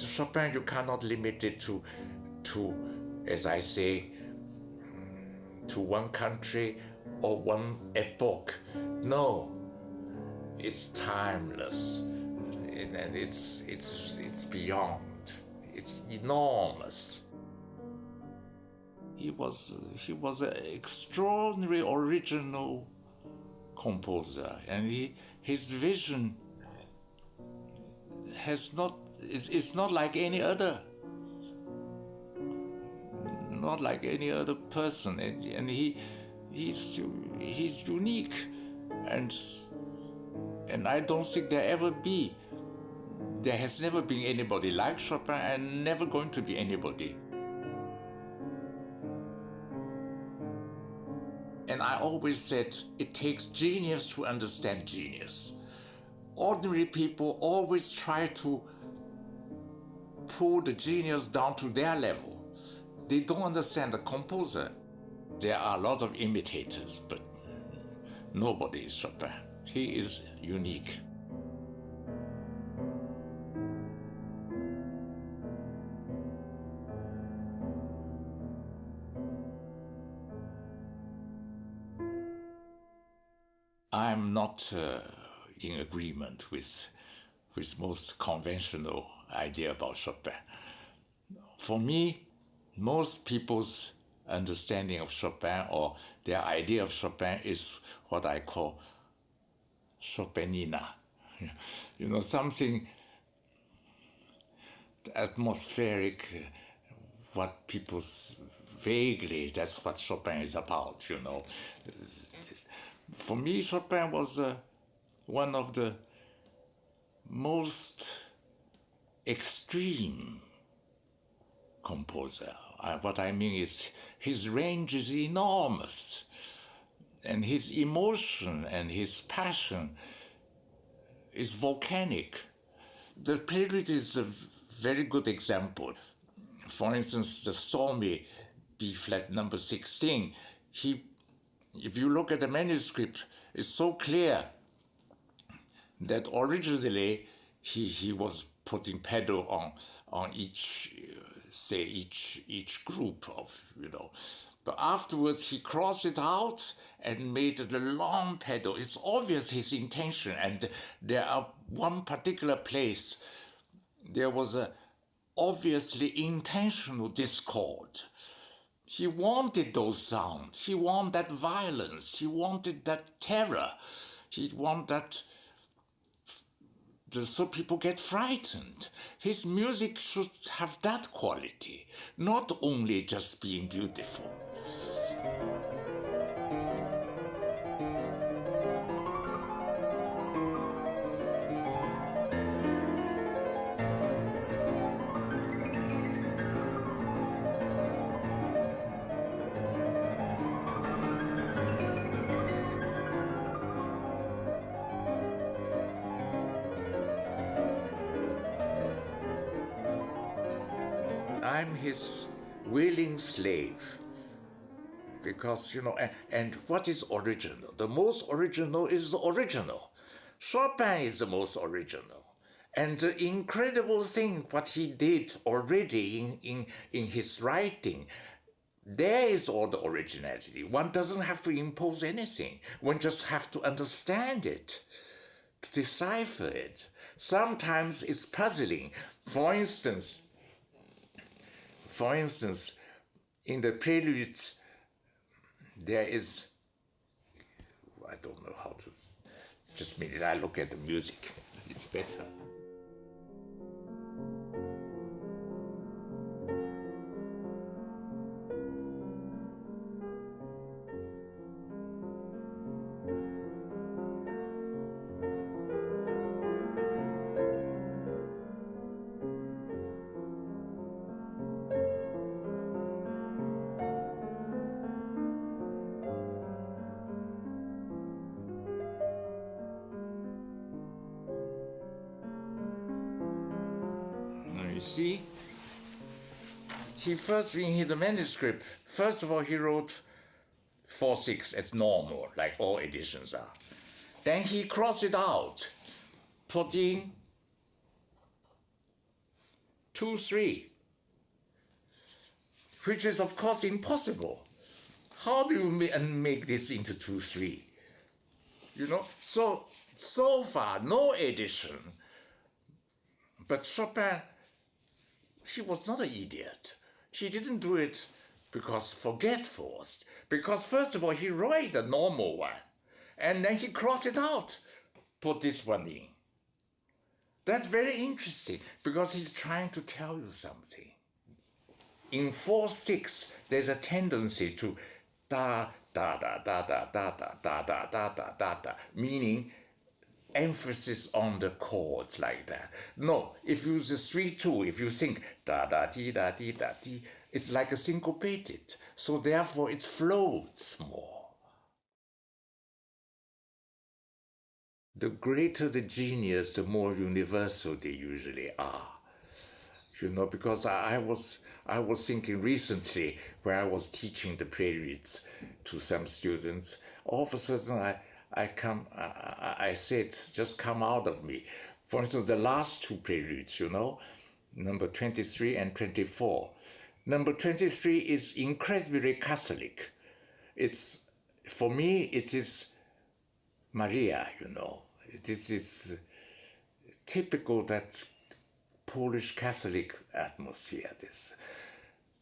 Chopin, you cannot limit it to, as I say, to one country or one epoch. No, it's timeless, and it's beyond. It's enormous. He was an extraordinary original composer, and his vision is not like any other, not like any other person, and he's unique, and I don't think there has never been anybody like Chopin, and never going to be anybody. And I always said it takes genius to understand genius. Ordinary people always try to pull the genius down to their level. They don't understand the composer. There are a lot of imitators, but nobody is Chopin. He is unique. I'm not in agreement with most conventional idea about Chopin. For me, most people's understanding of Chopin or their idea of Chopin is what I call Chopinina. Something atmospheric, what people vaguely, that's what Chopin is about, For me, Chopin was one of the most extreme composer. What I mean is his range is enormous, and his emotion and his passion is volcanic. The Prelude is a very good example. For instance, the stormy B-flat number 16, if you look at the manuscript, it's so clear that originally he was putting pedal on each group of, But afterwards he crossed it out and made it a long pedal. It's obvious his intention, and there are one particular place, there was a obviously intentional discord. He wanted those sounds. He wanted that violence. He wanted that terror. He wanted that so people get frightened. His music should have that quality, not only just being beautiful. I'm his willing slave because, and what is original? The most original is the original. Chopin is the most original. And the incredible thing, what he did already in his writing, there is all the originality. One doesn't have to impose anything. One just have to understand it, to decipher it. Sometimes it's puzzling. For instance, in the Prelude, there is, I don't know how to, just a minute, I look at the music, it's better. You see, he first, in the manuscript, first of all, he wrote 4/6 as normal, like all editions are. Then he crossed it out, put in 2/3, which is of course impossible. How do you make this into 2/3? So far no edition. But Chopin, he was not an idiot. He didn't do it because forgetful. Because first of all, he wrote the normal one, and then he crossed it out, put this one in. That's very interesting because he's trying to tell you something. In 4/6, there's a tendency to da da da da da da da da da da da da da, meaning emphasis on the chords like that. No, if you use the 3/2, if you think da da dee da dee da dee, it's like a syncopated. So therefore it floats more. The greater the genius, the more universal they usually are. Because I was thinking recently when I was teaching the preludes to some students, all of a sudden I said, just come out of me. For instance, the last two preludes, number 23 and 24. Number 23 is incredibly Catholic. For me, it is Maria, This is typical that Polish Catholic atmosphere, this.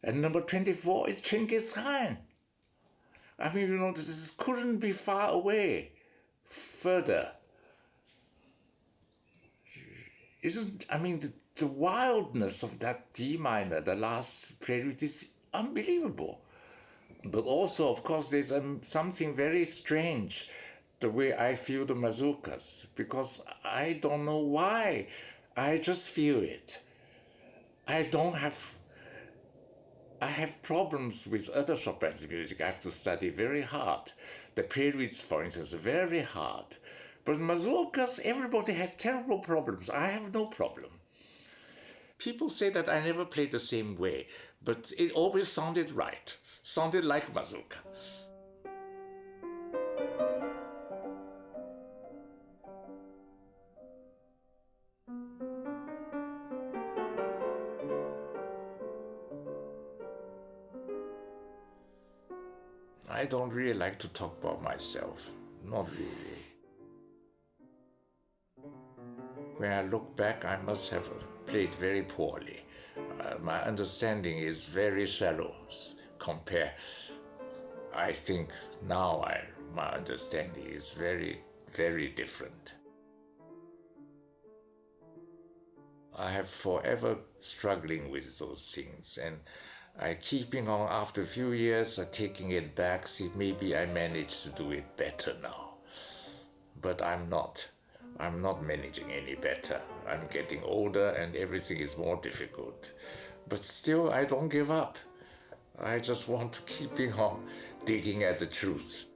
And number 24 is Genghis Khan. This couldn't be far away, further. The wildness of that D minor, the last prelude, is unbelievable. But also, of course, there's something very strange, the way I feel the mazurkas, because I don't know why. I just feel it. I have problems with other Chopin's music. I have to study very hard. The preludes, for instance, are very hard. But mazurkas, everybody has terrible problems. I have no problem. People say that I never played the same way, but it always sounded right. Sounded like mazurka. I don't really like to talk about myself, not really. When I look back, I must have played very poorly. My understanding is very shallow compared. I think now my understanding is very, very different. I have forever struggling with those things, and I keeping on after a few years, taking it back, see maybe I managed to do it better now. But I'm not managing any better. I'm getting older and everything is more difficult. But still, I don't give up. I just want to keep on digging at the truth.